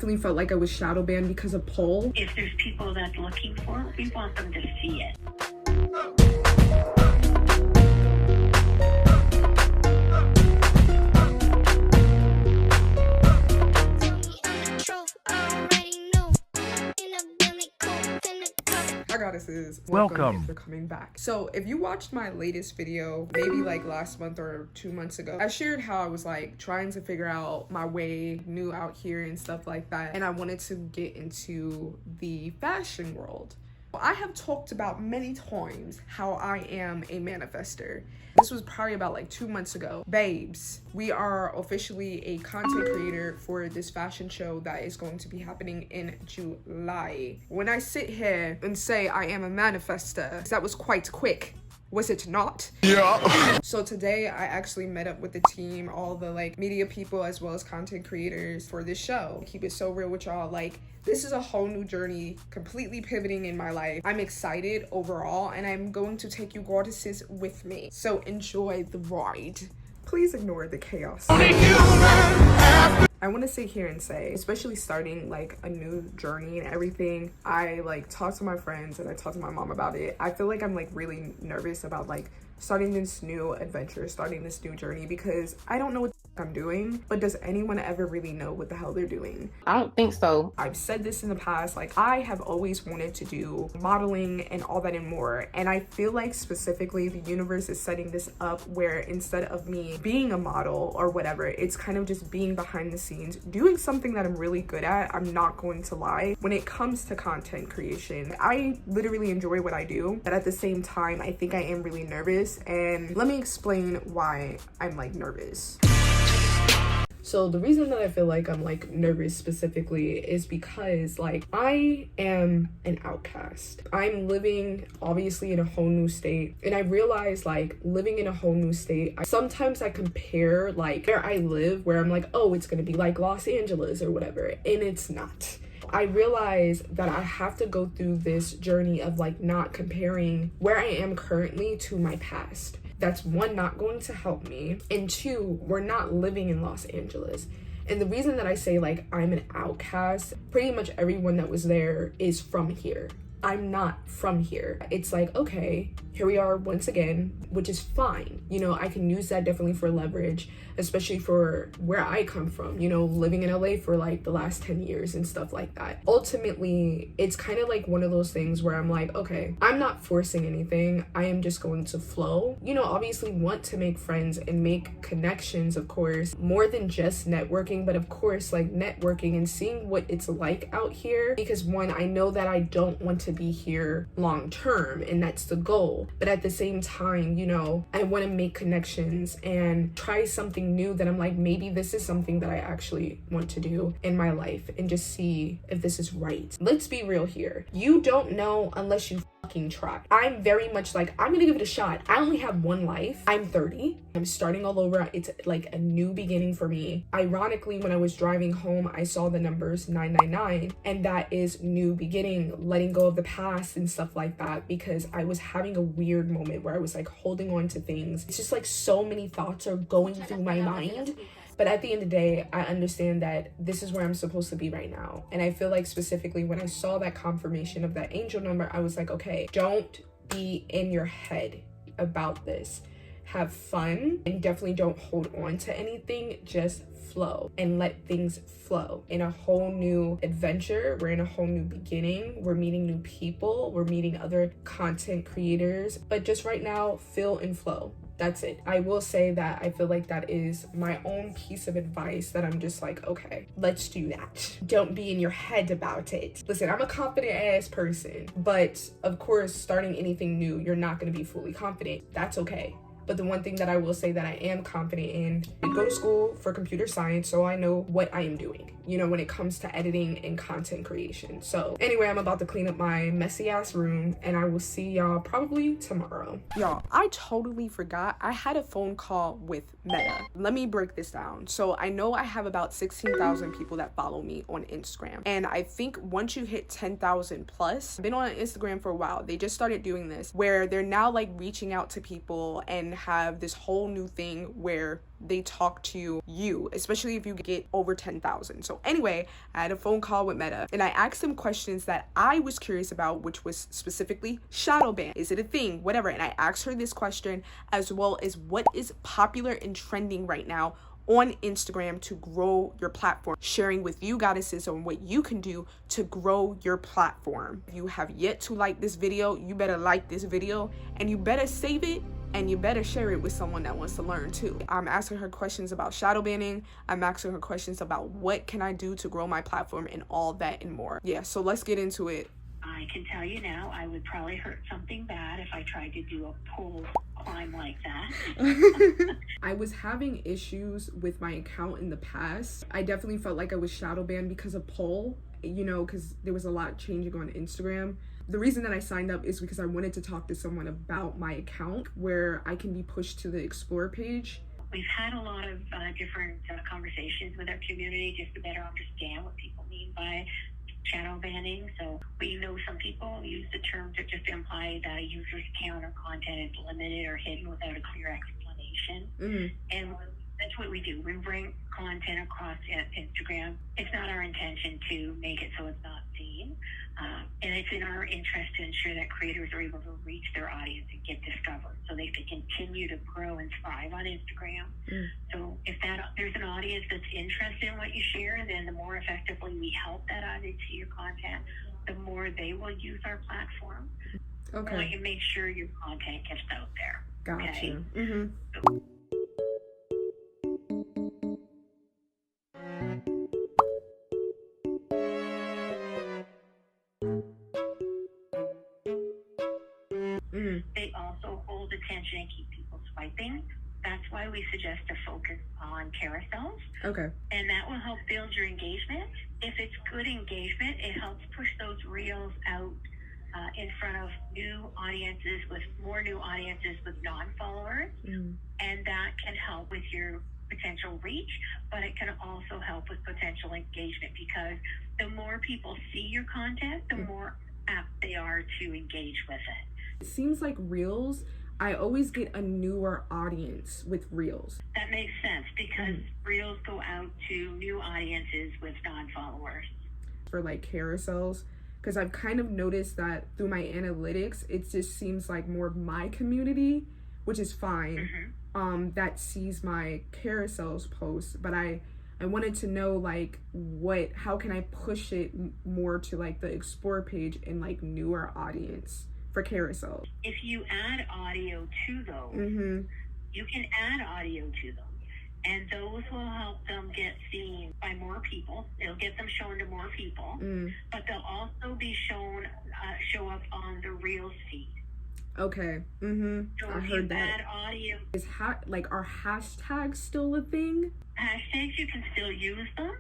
Definitely felt like I was shadow banned because of poll. If there's people that's looking for, we want them to see it. Hi goddesses, Welcome. for coming back. So if you watched my latest video, maybe like last month or 2 months ago, I shared how I was like trying to figure out my way, new out here and stuff like that, and I wanted to get into the fashion world. I have talked about many times how I am a manifester. This was probably about like 2 months ago. Babes, we are officially a content creator for this fashion show that is going to be happening in July. When I sit here and say I am a manifester, that was quite quick. Was it not? Yeah. So today I actually met up with the team, all the like media people as well as content creators for this show. Keep it so real with y'all. Like, this is a whole new journey, completely pivoting in my life. I'm excited overall, and I'm going to take you goddesses with me. So enjoy the ride. Please ignore the chaos. I want to sit here and say, especially starting like a new journey and everything, I like talk to my friends and I talk to my mom about it. I feel like I'm like really nervous about like starting this new adventure, starting this new journey, because I don't know what I'm doing, but does anyone ever really know what the hell they're doing? I don't think so. I've said this in the past, like I have always wanted to do modeling and all that and more, and I feel like specifically the universe is setting this up where instead of me being a model or whatever, it's kind of just being behind the scenes, doing something that I'm really good at. I'm not going to lie. When it comes to content creation, I literally enjoy what I do, but at the same time, I think I am really nervous, and let me explain why I'm like nervous. So the reason that I feel like I'm like nervous specifically is because like I am an outcast. I'm living obviously in a whole new state, and I realize like living in a whole new state, sometimes I compare like where I live, where I'm like, oh, it's gonna be like Los Angeles or whatever, and it's not. I realize that I have to go through this journey of like not comparing where I am currently to my past. That's one, not going to help me, and two, we're not living in Los Angeles. And the reason that I say like I'm an outcast, pretty much everyone that was there is from here. I'm not from here. It's like, okay, here we are once again, which is fine. You know, I can use that definitely for leverage, especially for where I come from, you know, living in LA for like the last 10 years and stuff like that. Ultimately, it's kind of like one of those things where I'm like, okay, I'm not forcing anything. I am just going to flow. You know, obviously want to make friends and make connections, of course, more than just networking, but of course, like networking and seeing what it's like out here. Because one, I know that I don't want to be here long term, and that's the goal. But at the same time, you know, I want to make connections and try something new that I'm like, maybe this is something that I actually want to do in my life, and just see if this is right. Let's be real here. You don't know unless you fucking try. I'm very much like, I'm gonna give it a shot. I only have one life. I'm 30. I'm starting all over. It's like a new beginning for me. Ironically, when I was driving home, I saw the numbers 999, and that is new beginning, letting go of the past and stuff like that, because I was having a weird moment where I was like holding on to things. It's just like so many thoughts are going through my mind. But at the end of the day, I understand that this is where I'm supposed to be right now. And I feel like specifically when I saw that confirmation of that angel number, I was like, okay, don't be in your head about this. Have fun, and definitely don't hold on to anything. Just flow and let things flow. In a whole new adventure, we're in a whole new beginning. We're meeting new people. We're meeting other content creators. But just right now, feel and flow. That's it. I will say that I feel like that is my own piece of advice, that I'm just like, okay, let's do that. Don't be in your head about it. Listen, I'm a confident ass person, but of course, starting anything new, you're not going to be fully confident. That's okay. But the one thing that I will say that I am confident in, I go to school for computer science, so I know what I am doing, you know, when it comes to editing and content creation. So anyway, I'm about to clean up my messy ass room, and I will see y'all probably tomorrow. Y'all, I totally forgot I had a phone call with Meta. Let me break this down. So I know I have about 16,000 people that follow me on Instagram, and I think once you hit 10,000 plus, I've been on Instagram for a while. They just started doing this where they're now like reaching out to people and have this whole new thing where they talk to you, especially if you get over 10,000. So anyway, I had a phone call with Meta and I asked them questions that I was curious about, which was specifically shadow ban. Is it a thing? Whatever. And I asked her this question, as well as what is popular and trending right now on Instagram to grow your platform, sharing with you goddesses on what you can do to grow your platform. If you have yet to like this video, you better like this video and you better save it and you better share it with someone that wants to learn too. I'm asking her questions about shadow banning. I'm asking her questions about what can I do to grow my platform and all that and more. Yeah, so let's get into it. I can tell you now, I would probably hurt something bad if I tried to do a pole climb like that. I was having issues with my account in the past. I definitely felt like I was shadow banned because of poll, you know, because there was a lot changing on Instagram. The reason that I signed up is because I wanted to talk to someone about my account where I can be pushed to the explore page. We've had a lot of different conversations with our community just to better understand what people mean by shadow banning. So we know some people use the term to just imply that a user's account or content is limited or hidden without a clear explanation. And that's what we do. We bring content across Instagram. It's not our intention to make it so it's not seen. And it's in our interest to ensure that creators are able to reach their audience and get discovered so they can continue to grow and thrive on Instagram. So if there's an audience that's interested in what you share, then the more effectively we help that audience see your content, the more they will use our platform. Okay. So you make sure your content gets out there. Gotcha. Okay? They also hold attention and keep people swiping. That's why we suggest to focus on carousels. Okay. And that will help build your engagement. If it's good engagement, it helps push those reels out in front of new audiences with non-followers. And that can help with your potential reach, but it can also help with potential engagement because the more people see your content, the more apt they are to engage with it. It seems like Reels, I always get a newer audience with Reels. That makes sense because Reels go out to new audiences with non-followers. For like carousels, because I've kind of noticed that through my analytics, it just seems like more of my community, which is fine, that sees my carousels posts. But I wanted to know like how can I push it more to like the explore page and like newer audience for carousel. If you add audio to those, you can add audio to them, and those will help them get seen by more people. It'll get them shown to more people, but they'll also be show up on the Reels feed. Okay. So I heard that. Add audio. Are hashtags still a thing? Hashtags, you can still use them.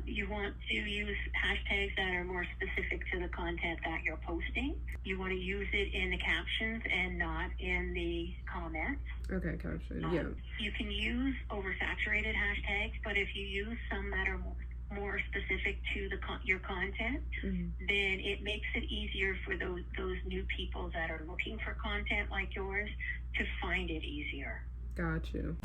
You want to use hashtags that are more specific to the content that you're posting. You want to use it in the captions and not in the comments. Okay, caption, yeah. You can use oversaturated hashtags, but if you use some that are more specific to your content, then it makes it easier for those new people that are looking for content like yours to find it easier. Got you.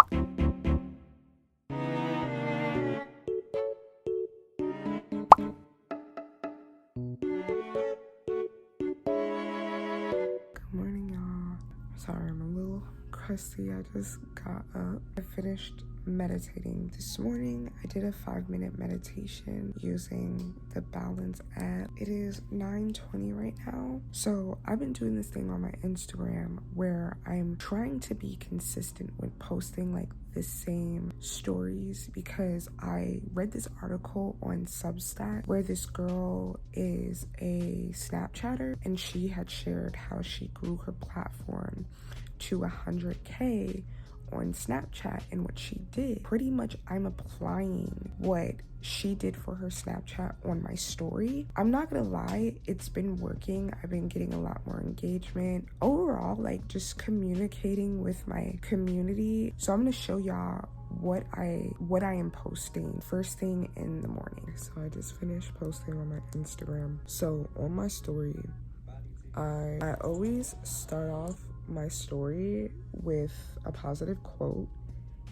Good morning, y'all. Sorry, I'm a little crusty. I just got up. I finished meditating this morning. I did a 5-minute meditation using the Balance app. It is 9:20 right now. So I've been doing this thing on my Instagram where I'm trying to be consistent with posting like the same stories, because I read this article on Substack where this girl is a Snapchatter and she had shared how she grew her platform to 100K on Snapchat. And what she did, pretty much I'm applying what she did for her Snapchat on my story. I'm not gonna lie, it's been working. I've been getting a lot more engagement overall, like just communicating with my community. So I'm gonna show y'all what I am posting first thing in the morning. So I just finished posting on my Instagram. So on my story, I always start off my story with a positive quote.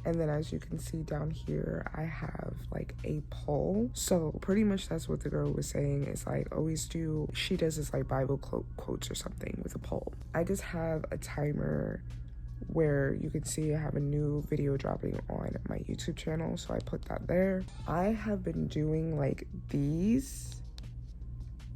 And then as you can see down here, I have like a poll. So pretty much that's what the girl was saying, is like always do, she does this like Bible quotes or something with a poll. I just have a timer where you can see I have a new video dropping on my YouTube channel. So I put that there. I have been doing like these,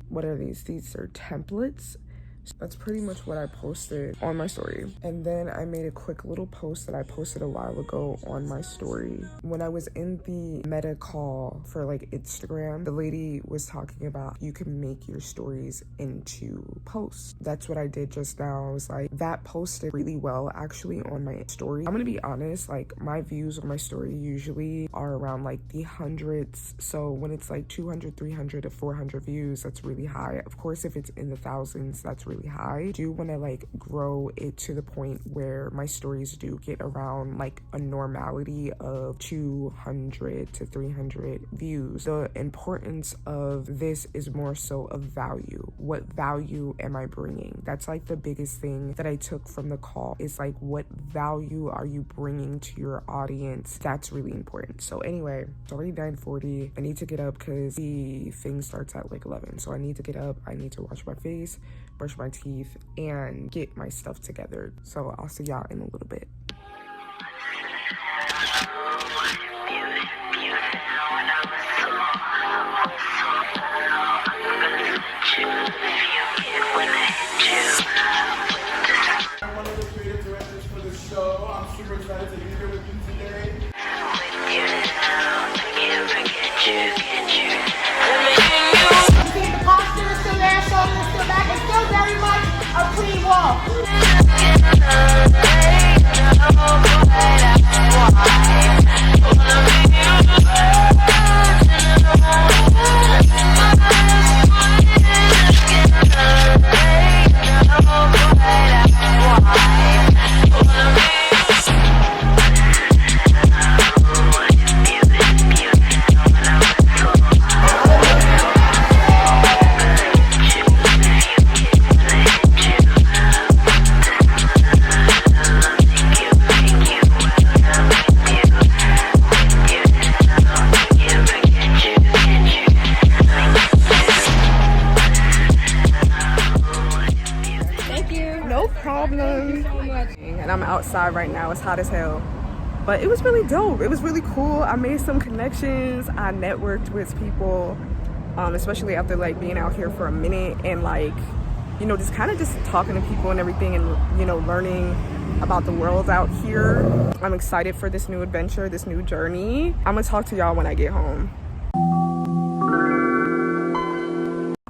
what are these? These are templates. So that's pretty much what I posted on my story. And then I made a quick little post that I posted a while ago on my story. When I was in the meta call for like Instagram, the lady was talking about you can make your stories into posts. That's what I did just now. I was like, that posted really well actually on my story. I'm gonna be honest, like my views on my story usually are around like the hundreds. So when it's like 200, 300 to 400 views, that's really high. Of course, if it's in the thousands, that's really high. I do want to like grow it to the point where my stories do get around like a normality of 200 to 300 views. The importance of this is more so of value. What value am I bringing? That's like the biggest thing that I took from the call, is like, what value are you bringing to your audience? That's really important. So anyway, it's already 9:40. I need to get up because the thing starts at like 11. So I need to get up. I need to wash my face, brush my teeth, and get my stuff together. So I'll see y'all in a little bit. I'm one of the creative directors for the show. I'm super excited to be here with you today. The posture is still there, shoulders are still back. It's still very much a clean wall. And I'm outside right now. It's hot as hell, but it was really dope. It was really cool. I made some connections. I networked with people, especially after like being out here for a minute and like, you know, just kind of just talking to people and everything, and you know, learning about the world out here. I'm excited for this new adventure, this new journey. I'm gonna talk to y'all when I get home.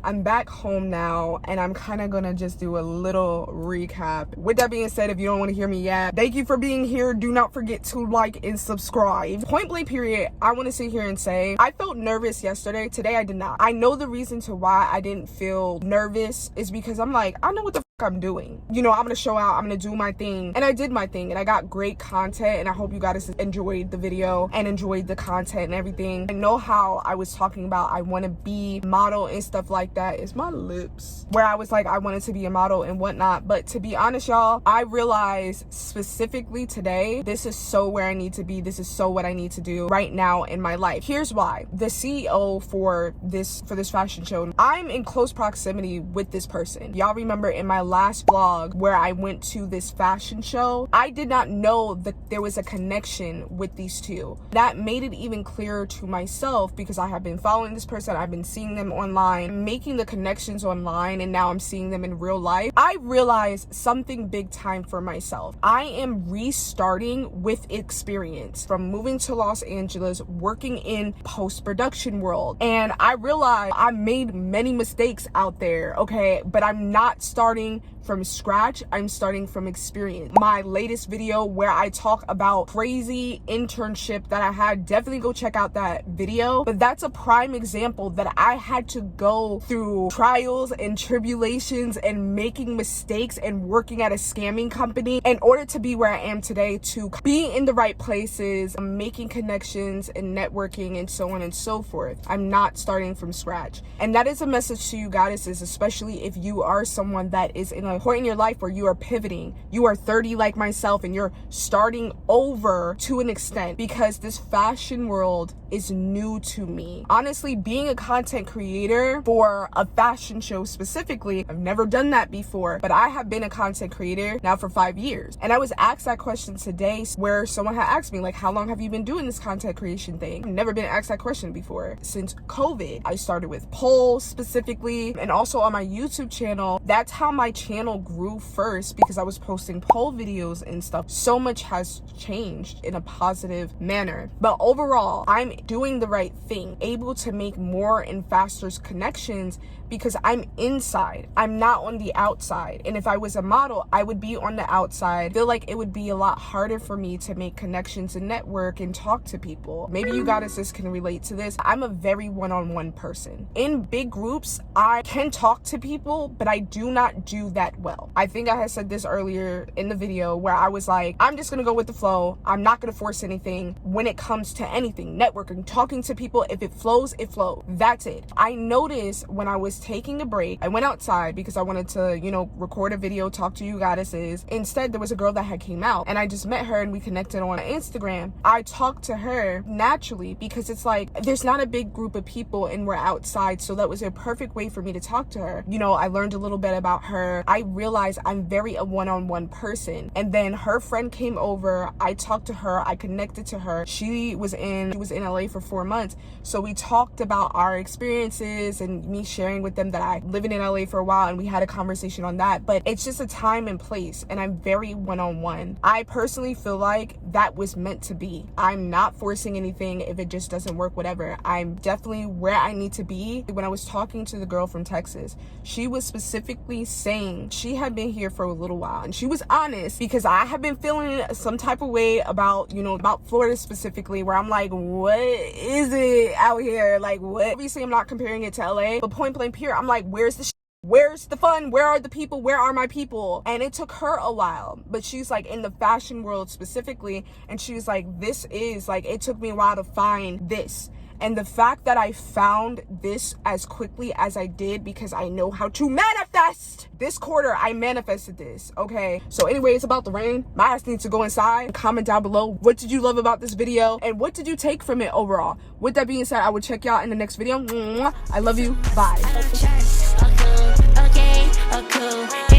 I'm back home now, and I'm kind of gonna just do a little recap. With that being said, if you don't want to hear me yet, thank you for being here. Do not forget to like and subscribe. Point blank period, I want to sit here and say I felt nervous yesterday. Today I did not. I know the reason to why I didn't feel nervous is because I'm like, I know what the I'm doing. You know, I'm gonna show out, I'm gonna do my thing, and I did my thing, and I got great content, and I hope you guys enjoyed the video and enjoyed the content and everything. I know how I was talking about I want to be model and stuff like that. It's my lips where I was like I wanted to be a model and whatnot, but to be honest, y'all, I realized specifically today, this is so where I need to be. This is so what I need to do right now in my life. Here's why. The CEO for this fashion show, I'm in close proximity with this person. Y'all remember in my last vlog where I went to this fashion show, I did not know that there was a connection with these two. That made it even clearer to myself because I have been following this person, I've been seeing them online, making the connections online, and now I'm seeing them in real life. I realized something big time for myself. I am restarting with experience from moving to Los Angeles, working in post-production world, and I realized I made many mistakes out there, okay, but I'm not starting from scratch. I'm starting from experience. My latest video where I talk about crazy internship that I had, definitely go check out that video. But that's a prime example that I had to go through trials and tribulations and making mistakes and working at a scamming company in order to be where I am today, to be in the right places, making connections and networking and so on and so forth. I'm not starting from scratch. And that is a message to you guys, is especially if you are someone that is is in a point in your life where you are pivoting. You are 30 like myself, and you're starting over to an extent, because this fashion world is new to me. Honestly, being a content creator for a fashion show specifically, I've never done that before, but I have been a content creator now for 5 years. And I was asked that question today, where someone had asked me, like, how long have you been doing this content creation thing? I've never been asked that question before. Since COVID, I started with polls specifically, and also on my YouTube channel. That's how my channel grew first, because I was posting poll videos and stuff. So much has changed in a positive manner. But overall, I'm doing the right thing, able to make more and faster connections, because I'm inside. I'm not on the outside. And if I was a model, I would be on the outside. I feel like it would be a lot harder for me to make connections and network and talk to people. Maybe you goddesses can relate to this. I'm a very one-on-one person. In big groups, I can talk to people, but I do not do that well. I think I had said this earlier in the video, where I was like, I'm just gonna go with the flow. I'm not gonna force anything when it comes to anything. Networking, talking to people, if it flows, it flows. That's it. I noticed when I was taking a break, I went outside because I wanted to, you know, record a video, talk to you goddesses. Instead, there was a girl that had came out, and I just met her and we connected on Instagram. I talked to her naturally, because it's like, there's not a big group of people and we're outside, so that was a perfect way for me to talk to her. You know, I learned a little bit about her. I realized I'm very a one-on-one person. And then her friend came over, I talked to her, I connected to her. She was in LA for 4 months, so we talked about our experiences and me sharing with them that I lived in LA for a while, and we had a conversation on that. But it's just a time and place, and I'm very one-on-one. I personally feel like that was meant to be. I'm not forcing anything. If it just doesn't work, whatever. I'm definitely where I need to be. When I was talking to the girl from Texas, she was specifically saying she had been here for a little while, and she was honest, because I have been feeling some type of way about, you know, about Florida specifically, where I'm like, what is it out here? Like, what? Obviously, I'm not comparing it to LA, but point blank period, I'm like, where's the where's the fun? Where are the people? Where are my people? And it took her a while, but she's like, in the fashion world specifically, and she's like, this is like, it took me a while to find this. And the fact that I found this as quickly as I did, because I know how to manifest. This quarter, I manifested this, okay? So anyway, it's about the rain. My ass needs to go inside. Comment down below, what did you love about this video? And what did you take from it overall? With that being said, I will check y'all in the next video. I love you. Bye. Okay, cool.